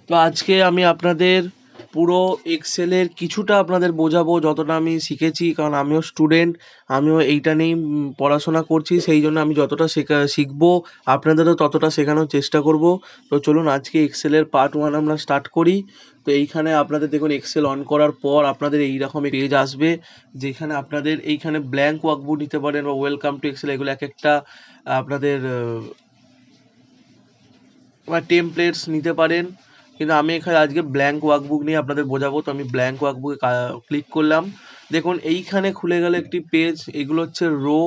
তো আজকে আমি আপনাদের পুরো এক্সেলের কিছুটা আপনাদের বোঝাবো যতটা আমি শিখেছি, কারণ আমিও স্টুডেন্ট, আমিও এইটা নিয়েই পড়াশোনা করছি, সেই জন্য আমি যতটা শিখবো আপনাদেরও ততটা শেখানোর চেষ্টা করব। তো চলুন আজকে এক্সেলের পার্ট 1 আমরা স্টার্ট করি। তো এইখানে আপনাদের দেখুন এক্সেল অন করার পর আপনাদের এইরকম পেজ আসবে, যেখানে আপনাদের এইখানে ব্ল্যাঙ্ক ওয়ার্কবুক নিতে পারেন বা ওয়েলকাম টু এক্সেল, এগুলো এক একটা আপনাদের টেমপ্লেটস নিতে পারেন। কিন্তু আমি এখানে আজকে ব্ল্যাঙ্ক ওয়ার্কবুক নিয়ে আপনাদের বোঝাবো। তো আমি ব্ল্যাঙ্ক ওয়ার্কবুকে ক্লিক করলাম। দেখুন এইখানে খুলে গেল একটি পেজ, এগুলো হচ্ছে রো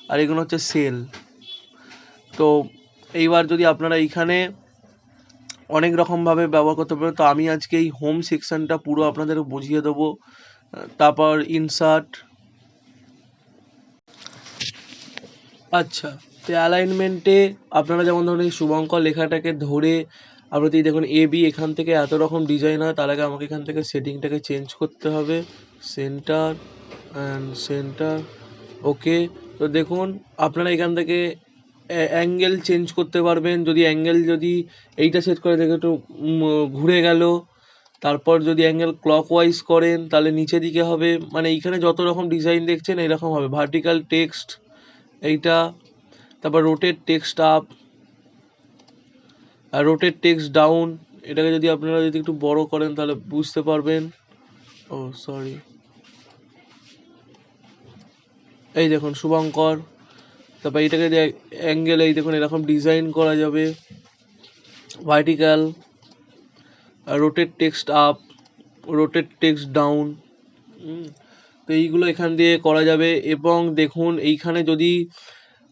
আর এগুলো হচ্ছে সেল। তো এইবার যদি আপনারা এইখানে অনেক রকমভাবে ব্যবহার করতে পারেন, তো আমি আজকে এই হোম সেকশনটা পুরো আপনাদের বুঝিয়ে দেবো। তারপর ইনসার্ট, আচ্ছা, তো অ্যালাইনমেন্টে আপনারা যেমন ধরুন এই শুভঙ্কর লেখাটাকে ধরে আপনারা যদি দেখুন এ বি, এখান থেকে এত রকম ডিজাইন হয়, তার আগে আমাকে এখান থেকে সেটিংটাকে চেঞ্জ করতে হবে, সেন্টার অ্যান্ড সেন্টার, ওকে। তো দেখুন আপনারা এখান থেকে অ্যাঙ্গেল চেঞ্জ করতে পারবেন, যদি অ্যাঙ্গেল যদি এইটা সেট করে দেখে একটু ঘুরে গেল, তারপর যদি অ্যাঙ্গেল ক্লকওয়াইজ করেন তাহলে নিচে দিকে হবে, মানে এইখানে যত রকম ডিজাইন দেখছেন এরকম হবে। ভার্টিক্যাল টেক্সট এইটা, তারপর রোটেট টেক্সট আপ আর রোটেট টেক্সট ডাউন, এটাকে যদি আপনারা যদি একটু বড় করেন তাহলে বুঝতে পারবেন। ও সরি, এই দেখুন শুভঙ্কর, তারপর এইটাকে অ্যাঙ্গেল এই দেখুন এরকম ডিজাইন করা যাবে। Vertical, rotate text up, rotate text down, তো এইগুলো এখান দিয়ে করা যাবে। এবং দেখুন এইখানে যদি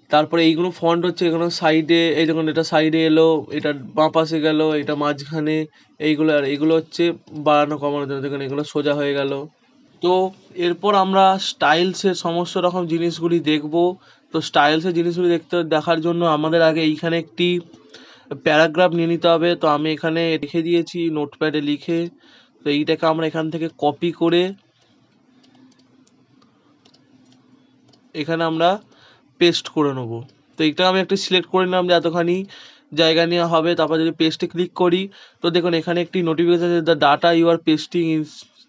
তারপরে এইগুলো ফন্ট হচ্ছে, এগুলো সাইডে, এই দেখুন এটা সাইডে এলো, এটা বাঁ পাশে গেল, এটা মাঝখানে, এইগুলো আর এইগুলো হচ্ছে বাড়ানো কমানোর জন্য, দেখুন এগুলো সোজা হয়ে গেল। তো এরপর আমরা স্টাইলসের সমস্ত রকম জিনিসগুলি দেখব। তো স্টাইলসের জিনিসগুলি দেখার জন্য আমাদের আগে এইখানে একটি প্যারাগ্রাফ নিয়ে নিতে হবে। তো আমি এখানে লিখে দিয়েছি নোটপ্যাডে লিখে। তো এইটাকে আমরা এখান থেকে কপি করে এখানে আমরা পেস্ট করে নেব। তো এইটা আমি একটা সিলেক্ট করে নিলাম যে এতখানি জায়গা নেওয়া হবে। তারপর যদি পেস্টে ক্লিক করি, তো দেখুন এখানে একটি notification, the data you are pasting is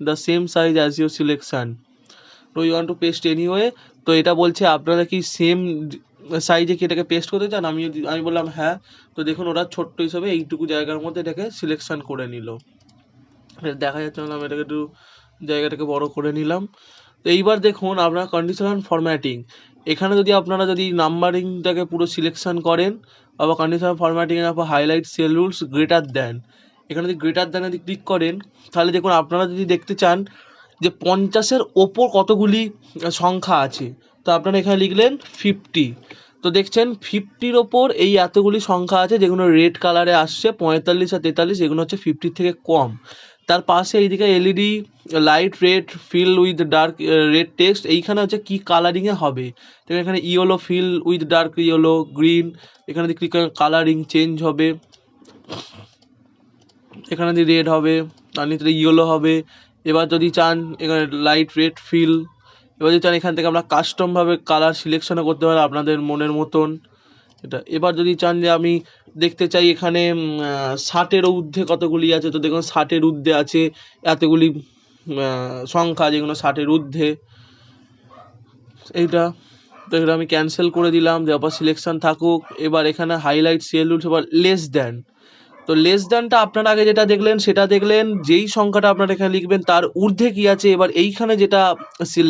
the same size as your selection, তো you want to paste anyway. তো এটা বলছে আপনারা কি সেম সাইজে কি এটাকে পেস্ট করতে চান, আমি বললাম হ্যাঁ। তো দেখুন ওরা ছোট্ট হিসাবে এইটুকু জায়গার মধ্যে এটাকে সিলেকশন করে নিল, দেখা যাচ্ছে না, আমি এটাকে একটু জায়গাটাকে বড় করে নিলাম। তো এইবার দেখুন আপনার কন্ডিশনাল ফরম্যাটিং, এখানে যদি আপনারা যদি নাম্বারিংটাকে পুরো সিলেকশন করেন, আবার কন্ডিশনাল ফরম্যাটিংয়ের উপর highlight sell rules greater than, এখানে যদি গ্রেটার দ্যানে যদি ক্লিক করেন, তাহলে দেখুন আপনারা যদি দেখতে চান যে 50-এর ওপর কতগুলি সংখ্যা আছে, তো আপনারা এখানে লিখলেন 50। তো দেখছেন 50-র ওপর এই এতগুলি সংখ্যা আছে, যেগুলো রেড কালারে আসছে, 45 আর 43, এগুলো হচ্ছে 50 থেকে কম। তার পাশে এইদিকে LED light red fill with dark red text, এইখানে হচ্ছে কি কালারিংয়ে হবে। তো এখানে yellow fill with dark yellow green, এখানে যদি ক্লিক করেন কালারিং চেঞ্জ হবে, এখানে যদি রেড হবে আর নিচে ইয়েলো হবে। এবার যদি চান এখানে লাইট রেড ফিল, এবার যদি চান এখান থেকে আমরা কাস্টমভাবে কালার সিলেকশনও করতে পারি আপনাদের মনের মতন এটা। এবার যদি চান যে আমি দেখতে চাই এখানে 60-এর ঊর্ধ্বে কতগুলি আছে, তো দেখুন 60-এর ঊর্ধ্বে আছে এতগুলি সংখ্যা, যেগুলো 60-এর ঊর্ধ্বে এইটা। তো এটা আমি ক্যান্সেল করে দিলাম, যে আবার সিলেকশন থাকুক। এবার এখানে হাইলাইট সেল রুলস, এবার লেস দ্যান, তো লেস দ্যানটা আপনারা আগে যেটা দেখলেন সেটা দেখলেন, যেই সংখ্যাটা আপনারা এখানে লিখবেন তার ঊর্ধ্বে কি আছে, এবার এইখানে যেটা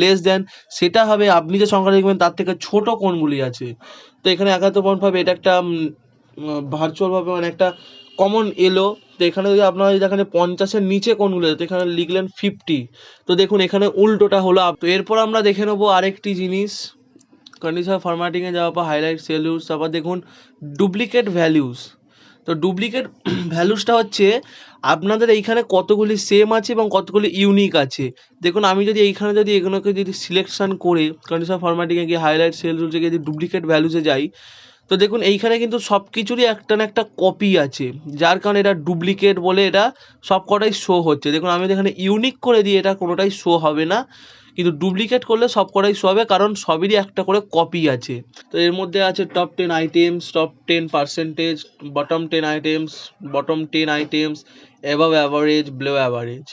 লেস দ্যান সেটা হবে আপনি যে সংখ্যাটা লিখবেন তার থেকে ছোট কোনগুলি আছে। তো এখানে 71 পাবে, এটা একটা ভার্চুয়ালভাবে মানে একটা কমন এলো। তো এখানে যদি আপনারা যদি এখানে 50-এর নিচে কোনগুলো আছে, তো এখানে লিখলেন 50। তো দেখুন এখানে উল্টোটা হলো। তো এরপর আমরা দেখে নেবো আরেকটি জিনিস, কন্ডিশনাল ফরম্যাটিংয়ে যাওয়ার পর হাইলাইট সেলুস, তারপর দেখুন ডুপ্লিকেট ভ্যালুস। তো ডুপ্লিকেট ভ্যালুসটা হচ্ছে আপনাদের এইখানে কতগুলি সেম আছে এবং কতগুলি ইউনিক আছে। দেখুন আমি যদি এইখানে যদি এগুলোকে যদি সিলেকশন করে কন্ডিশনাল ফরম্যাটিংয়ে গিয়ে হাইলাইট সেল রুলসে গিয়ে যদি ডুপ্লিকেট ভ্যালুসে যাই, তো দেখুন এইখানে কিন্তু সব কিছুরই একটা না একটা কপি আছে, যার কারণে এটা ডুপ্লিকেট বলে এটা সব কটাই শো হচ্ছে। দেখুন আমি এখানে ইউনিক করে দিই, এটা কোনোটাই শো হবে না। কিন্তু ডুপ্লিকেট করলে সব কটাই শো হবে, কারণ সবেরই একটা করে কপি আছে। তো এর মধ্যে আছে top 10 items, top 10%, bottom 10 items, bottom 10 items, above average, below average.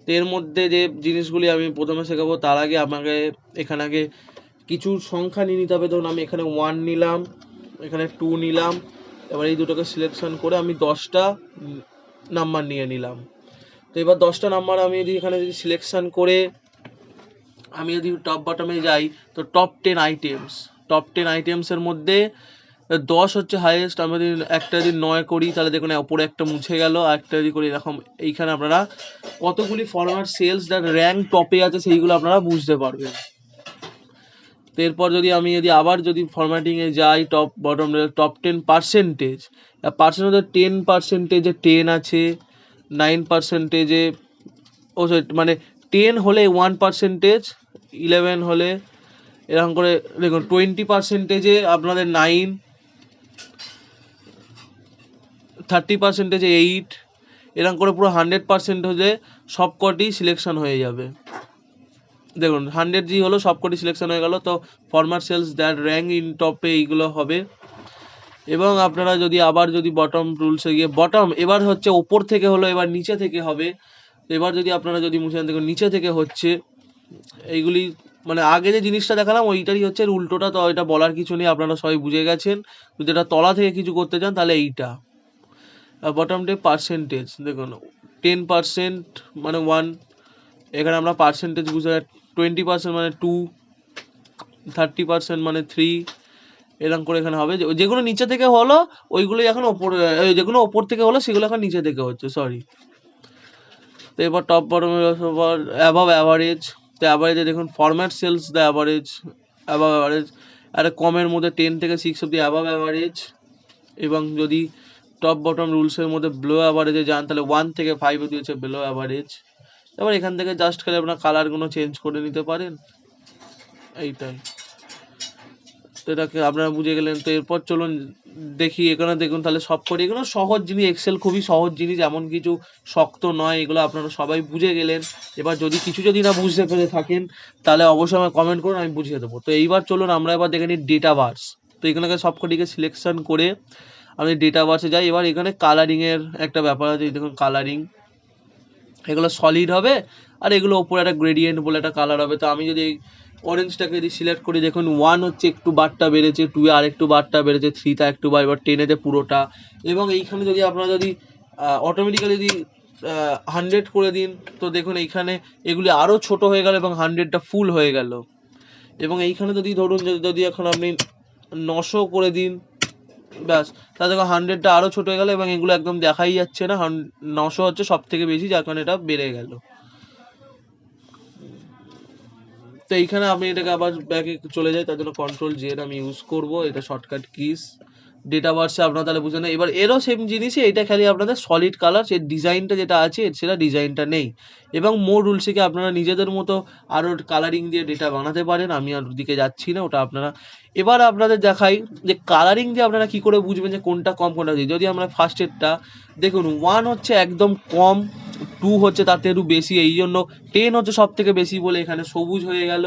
তো এর মধ্যে যে জিনিসগুলি আমি প্রথমে শেখাবো তার আগে আমাকে এখানে আগে কিছু সংখ্যা নিয়ে নিতে হবে। ধরুন আমি এখানে 1 নিলাম, এখানে 2 নিলাম, এবার এই দুটোকে সিলেকশন করে আমি 10টা নাম্বার নিয়ে নিলাম। তো এবার 10টা নাম্বার আমি যদি এখানে যদি সিলেকশন করে আমি যদি টপ বটমে যাই, তো টপ 10 আইটেমস, টপ 10 আইটেমসের মধ্যে 10 হচ্ছে হাইয়েস্ট। আমি যদি একটা যদি 9 করি তাহলে দেখুন ওপরে একটা মুছে গেল, আর একটা যদি করি এরকম। এইখানে আপনারা কতগুলি ফরওয়ার্ড সেলস যার র্যাঙ্ক টপে আছে সেইগুলো আপনারা বুঝতে পারবেন। তো এরপর যদি আমি আবার যদি ফরম্যাটিংয়ে যাই, টপ বটম টপ 10%, পার্সেন্টেজে 10%-এ 10 আছে, 9%-এ মানে 10 হলে 1%, 11 হলে এরকম করে দেখুন 20%-এ আপনাদের 9, 30%-এ 8, এরকম করে পুরো 100% হলে সবকটি সিলেকশন হয়ে যাবে। দেখুন 100 জি হলো, সবকটি সিলেকশন হয়ে গেল। তো format cells that rank in টপে এইগুলো হবে। এবং আপনারা যদি আবার যদি বটম রুলসে গিয়ে বটম এবার হচ্ছে ওপর থেকে হলো, এবার নিচে থেকে হবে। এবার যদি আপনারা যদি মুছে দেখুন নিচে থেকে হচ্ছে এইগুলি, মানে আগে যে জিনিসটা দেখালাম ওইটারই হচ্ছে উল্টোটা। তো এটা বলার কিছু নেই, আপনারা সবাই বুঝে গেছেন। যদি এটা তলা থেকে কিছু করতে চান তাহলে এইটা বটম ডে পার্সেন্টেজ। দেখুন 10% মানে 1, এখানে আমরা পার্সেন্টেজ বুঝে 20% মানে 2, 30% মানে 3, এরকম করে এখানে হবে। যেগুলো নিচে থেকে হলো ওইগুলোই এখন ওপরে, যেগুলো ওপর থেকে হলো সেগুলো এখন নিচে থেকে হচ্ছে, সরি। তো এবার টপ বটম অ্যাভাব অ্যাভারেজ। তো অ্যাভারেজে দেখুন format cells the average, অ্যাভাব average একটা কমের মধ্যে 10 থেকে 6 অব্দি অ্যাভাব অ্যাভারেজ। এবং যদি টপ বটম রুলসের মধ্যে বিলো অ্যাভারেজে যান তাহলে 1 থেকে 5 অব্দি হচ্ছে বিলো অ্যাভারেজ। এবার এখান থেকে জাস্ট খালি আপনার কালারগুলো চেঞ্জ করে নিতে পারেন, এইটাই। তো এটাকে আপনারা বুঝে গেলেন। তো এরপর চলুন দেখি এখানে দেখুন তাহলে সব করে এগুলো সহজ জিনিস, এক্সেল খুবই সহজ জিনিস, এমন কিছু শক্ত নয়, এগুলো আপনারা সবাই বুঝে গেলেন। এবার যদি না বুঝতে পেরে থাকেন তাহলে অবশ্যই আমাকে কমেন্ট করুন, আমি বুঝিয়ে দেবো। তো এইবার চলুন আমরা এবার দেখে নিই ডেটা বার্স। তো এখানে সবকটিকে সিলেকশন করে আমি ডেটা বার্সে যাই। এবার এখানে কালারিংয়ের একটা ব্যাপার আছে, দেখুন কালারিং এগুলো সলিড হবে, আর এগুলো ওপরে একটা গ্রেডিয়েন্ট বলে একটা কালার হবে। তো আমি যদি অরেঞ্জটাকে যদি সিলেক্ট করি দেখুন 1 হচ্ছে একটু বারটা বেড়েছে, 2 আর একটু বারটা বেড়েছে, 3 তা একটু বার, এবার 10-এতে পুরোটা। এবং এইখানে যদি আপনারা যদি অটোমেটিক্যালি যদি 100 করে দিন, তো দেখুন এইখানে এগুলি আরও ছোট হয়ে গেল এবং 100টা ফুল হয়ে গেল। এবং এইখানে যদি ধরুন যদি এখন আপনি 900 করে দিন, ব্যাস তাহলে দেখো 100টা আরও ছোট হয়ে গেল এবং এগুলো একদম দেখাই যাচ্ছে না। 900 হচ্ছে সব থেকে বেশি, যার কারণে এটা বেড়ে গেল। তো এইখানে আমি এটাকে আবার ব্যাকে চলে যাই, তার জন্য Ctrl+Z আমি ইউজ করব, এটা শর্টকাট কিস। ডেটা বার্সে আপনারা তাহলে বুঝে নেই। এবার এরও সেম জিনিসই, এটা খালি আপনাদের সলিড কালার, সেই ডিজাইনটা যেটা আছে সেটা ডিজাইনটা নেই। এবং মোর রুলসে আপনারা নিজেদের মতো আরও কালারিং দিয়ে ডেটা বানাতে পারেন, আমি আর দিকে যাচ্ছি না, ওটা আপনারা। এবার আপনাদের দেখাই যে কালারিং দিয়ে আপনারা কি করে বুঝবেন যে কোনটা কম কোনটা বেশি। যদি আমরা ফার্স্টেরটা দেখুন 1 হচ্ছে একদম কম, 2 হচ্ছে তার থেকে একটু বেশি, এই জন্য 10 হচ্ছে সব থেকে বেশি বলে এখানে সবুজ হয়ে গেল।